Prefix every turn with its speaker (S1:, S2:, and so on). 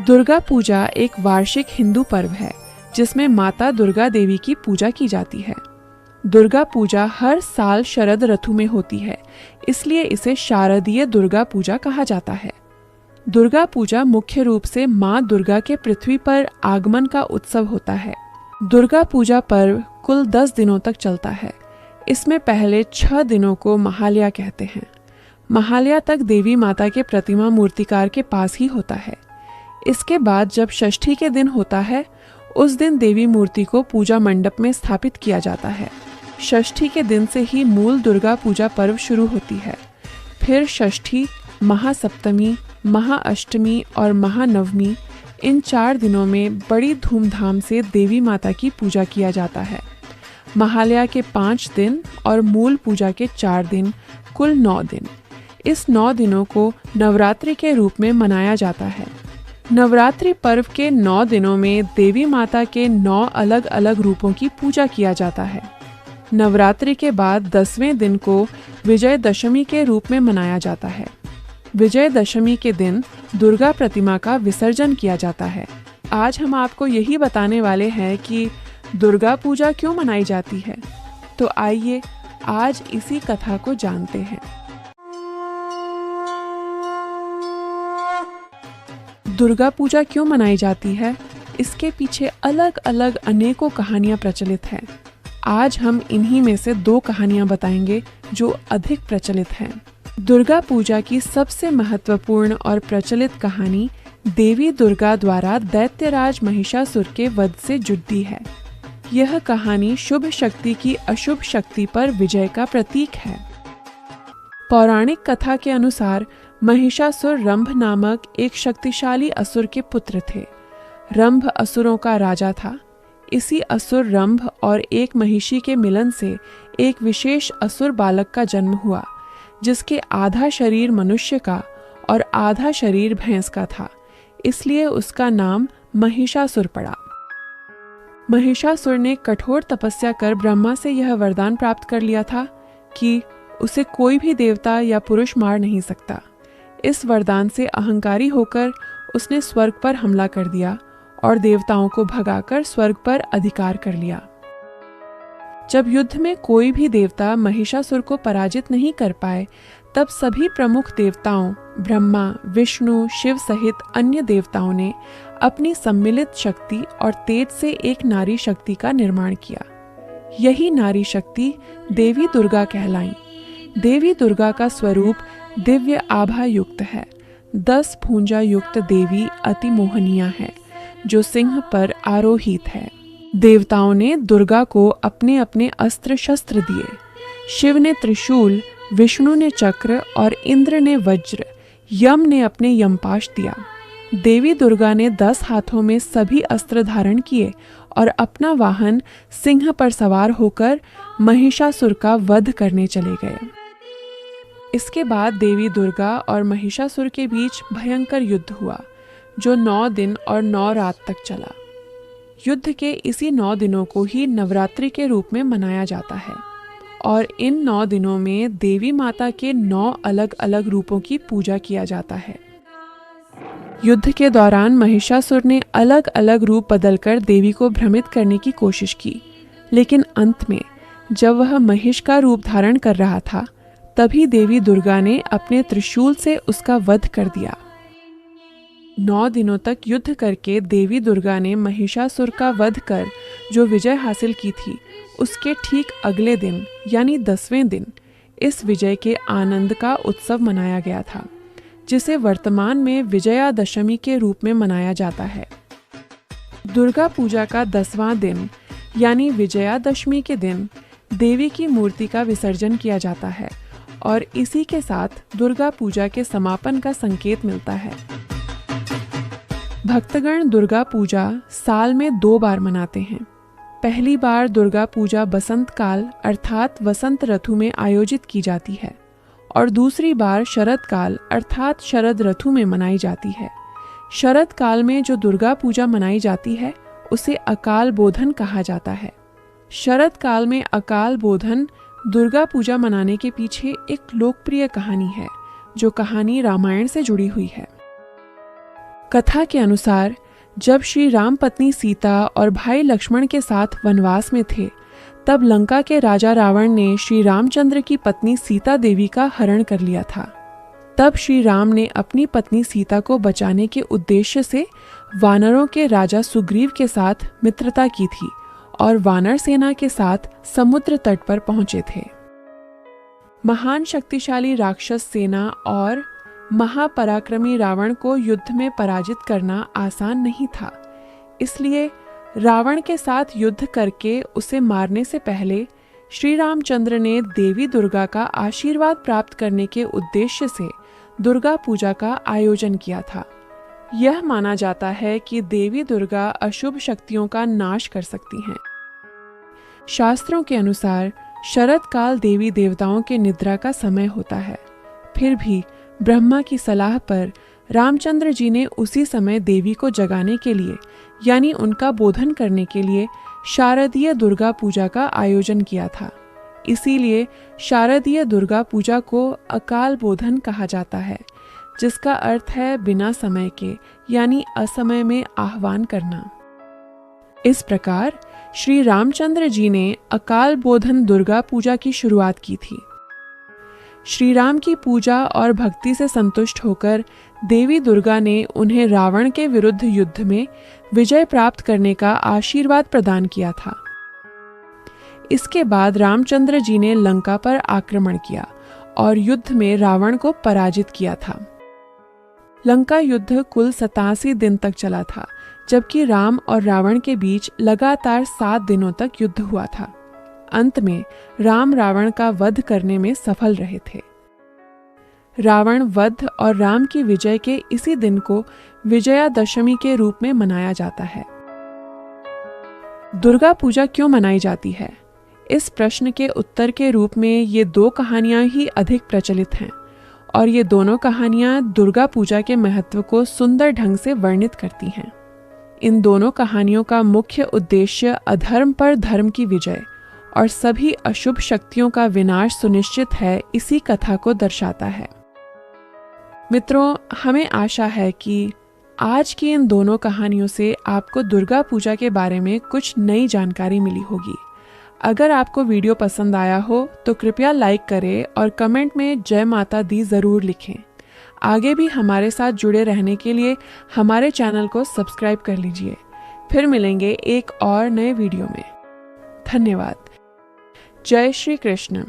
S1: दुर्गा पूजा एक वार्षिक हिंदू पर्व है जिसमें माता दुर्गा देवी की पूजा की जाती है। दुर्गा पूजा हर साल शरद ऋतु में होती है, इसलिए इसे शारदीय दुर्गा पूजा कहा जाता है। दुर्गा पूजा मुख्य रूप से माँ दुर्गा के पृथ्वी पर आगमन का उत्सव होता है। दुर्गा पूजा पर्व कुल 10 दिनों तक चलता है। इसमें पहले 6 दिनों को महालया कहते हैं। महालया तक देवी माता के प्रतिमा मूर्तिकार के पास ही होता है। इसके बाद जब षष्ठी के दिन होता है, उस दिन देवी मूर्ति को पूजा मंडप में स्थापित किया जाता है। षष्ठी के दिन से ही मूल दुर्गा पूजा पर्व शुरू होती है। फिर षष्ठी, महासप्तमी, महाअष्टमी और महानवमी, इन 4 दिनों में बड़ी धूमधाम से देवी माता की पूजा किया जाता है। महालया के 5 दिन और मूल पूजा के 4 दिन, कुल 9 दिन। इस 9 दिनों को नवरात्रि के रूप में मनाया जाता है। नवरात्रि पर्व के 9 दिनों में देवी माता के 9 अलग अलग रूपों की पूजा किया जाता है। नवरात्रि के बाद 10वें दिन को विजयदशमी के रूप में मनाया जाता है। विजयदशमी के दिन दुर्गा प्रतिमा का विसर्जन किया जाता है। आज हम आपको यही बताने वाले हैं कि दुर्गा पूजा क्यों मनाई जाती है। तो आइए आज इसी कथा को जानते हैं। दुर्गा पूजा क्यों मनाई जाती है, इसके पीछे अलग अलग अनेकों कहानियां प्रचलित हैं। आज हम इन्हीं में से 2 कहानियां बताएंगे जो अधिक प्रचलित हैं। दुर्गा पूजा की सबसे महत्वपूर्ण और प्रचलित कहानी देवी दुर्गा द्वारा दैत्यराज महिषासुर के वध से जुड़ती है। यह कहानी शुभ शक्ति की अशुभ शक्ति पर विजय का प्रतीक है। पौराणिक कथा के अनुसार महिषासुर रंभ नामक एक शक्तिशाली असुर के पुत्र थे। रंभ असुरों का राजा था। इसी असुर रंभ और एक महिषी के मिलन से एक विशेष असुर बालक का जन्म हुआ, जिसके आधा शरीर मनुष्य का और आधा शरीर भैंस का था। इसलिए उसका नाम महिषासुर पड़ा। महिषासुर ने कठोर तपस्या कर ब्रह्मा से यह वरदान प्राप्त कर लिया था कि उसे कोई भी देवता या पुरुष मार नहीं सकता। इस वरदान से अहंकारी होकर उसने स्वर्ग पर हमला कर दिया और देवताओं को भगाकर स्वर्ग पर अधिकार कर लिया। जब युद्ध में कोई भी देवता महिषासुर को पराजित नहीं कर पाए, तब सभी प्रमुख देवताओं ब्रह्मा, विष्णु, शिव सहित अन्य देवताओं ने अपनी सम्मिलित शक्ति और तेज से एक नारी शक्ति का निर्माण किया। यही नारी शक्ति देवी दुर्गा कहलाई। देवी दुर्गा का स्वरूप दिव्य आभा युक्त है। 10 भुजा युक्त देवी अति मोहनीय है, जो सिंह पर आरोहित है। देवताओं ने दुर्गा को अपने अपने अस्त्र शस्त्र दिए। शिव ने त्रिशूल, विष्णु ने चक्र और इंद्र ने वज्र, यम ने अपने यमपाश दिया। देवी दुर्गा ने 10 हाथों में सभी अस्त्र धारण किए और अपना वाहन सिंह पर सवार होकर महिषासुर का वध करने चले गए। इसके बाद देवी दुर्गा और महिषासुर के बीच भयंकर युद्ध हुआ, जो 9 दिन और 9 रात तक चला। युद्ध के इसी 9 दिनों को ही नवरात्रि के रूप में मनाया जाता है और इन 9 दिनों में देवी माता के 9 अलग अलग रूपों की पूजा किया जाता है। युद्ध के दौरान महिषासुर ने अलग अलग रूप बदलकर देवी को भ्रमित करने की कोशिश की, लेकिन अंत में जब वह महिष का रूप धारण कर रहा था, तभी देवी दुर्गा ने अपने त्रिशूल से उसका वध कर दिया। 9 दिनों तक युद्ध करके देवी दुर्गा ने महिषासुर का वध कर जो विजय हासिल की थी, उसके ठीक अगले दिन यानी 10वें दिन इस विजय के आनंद का उत्सव मनाया गया था, जिसे वर्तमान में विजयादशमी के रूप में मनाया जाता है। दुर्गा पूजा का 10वां दिन यानी विजयादशमी के दिन देवी की मूर्ति का विसर्जन किया जाता है और इसी के साथ दुर्गा पूजा के समापन का संकेत मिलता है। भक्तगण दुर्गा पूजा साल में 2 बार मनाते हैं। पहली बार दुर्गा पूजा बसंत काल अर्थात वसंत ऋतु में आयोजित की जाती है और दूसरी बार शरद काल अर्थात शरद ऋतु में मनाई जाती है। शरद काल में जो दुर्गा पूजा मनाई जाती है, उसे अकाल बोधन कहा जाता है। शरद काल में अकाल बोधन दुर्गा पूजा मनाने के पीछे एक लोकप्रिय कहानी है, जो कहानी रामायण से जुड़ी हुई है। कथा के अनुसार जब श्री राम पत्नी सीता और भाई लक्ष्मण के साथ वनवास में थे, तब लंका के राजा रावण ने श्री रामचंद्र की पत्नी सीता देवी का हरण कर लिया था। तब श्री राम ने अपनी पत्नी सीता को बचाने के उद्देश्य से वानरों के राजा सुग्रीव के साथ मित्रता की थी और वानर सेना के साथ समुद्र तट पर पहुंचे थे। महान शक्तिशाली राक्षस सेना और महापराक्रमी रावण को युद्ध में पराजित करना आसान नहीं था। इसलिए रावण के साथ युद्ध करके उसे मारने से पहले श्री रामचंद्र ने देवी दुर्गा का आशीर्वाद प्राप्त करने के उद्देश्य से दुर्गा पूजा का आयोजन किया था। यह माना जाता है कि देवी दुर्गा अशुभ शक्तियों का नाश कर सकती हैं। शास्त्रों के अनुसार शरद काल देवी देवताओं के निद्रा का समय होता है। फिर भी ब्रह्मा की सलाह पर रामचंद्र जी ने उसी समय देवी को जगाने के लिए यानी उनका बोधन करने के लिए शारदीय दुर्गा पूजा का आयोजन किया था। इसीलिए शारदीय दुर्गा पूजा को अकाल बोधन कहा जाता है, जिसका अर्थ है बिना समय के यानी असमय में आह्वान करना। इस प्रकार श्री रामचंद्र जी ने अकाल बोधन दुर्गा पूजा की शुरुआत की थी। श्री राम की पूजा और भक्ति से संतुष्ट होकर देवी दुर्गा ने उन्हें रावण के विरुद्ध युद्ध में विजय प्राप्त करने का आशीर्वाद प्रदान किया था। इसके बाद रामचंद्र जी ने लंका पर आक्रमण किया और युद्ध में रावण को पराजित किया था। लंका युद्ध कुल 87 दिन तक चला था, जबकि राम और रावण के बीच लगातार 7 दिनों तक युद्ध हुआ था। अंत में राम रावण का वध करने में सफल रहे थे। रावण वध और राम की विजय के इसी दिन को विजयादशमी के रूप में मनाया जाता है। दुर्गा पूजा क्यों मनाई जाती है? इस प्रश्न के उत्तर के रूप में ये 2 कहानियां ही अधिक प्रचलित हैं और ये दोनों कहानियां दुर्गा पूजा के महत्व को सुंदर ढंग से वर्णित करती हैं। इन दोनों कहानियों का मुख्य उद्देश्य अधर्म पर धर्म की विजय और सभी अशुभ शक्तियों का विनाश सुनिश्चित है, इसी कथा को दर्शाता है। मित्रों, हमें आशा है कि आज की इन दोनों कहानियों से आपको दुर्गा पूजा के बारे में कुछ नई जानकारी मिली होगी। अगर आपको वीडियो पसंद आया हो तो कृपया लाइक करें और कमेंट में जय माता दी ज़रूर लिखें। आगे भी हमारे साथ जुड़े रहने के लिए हमारे चैनल को सब्सक्राइब कर लीजिए। फिर मिलेंगे एक और नए वीडियो में। धन्यवाद। जय श्री कृष्ण।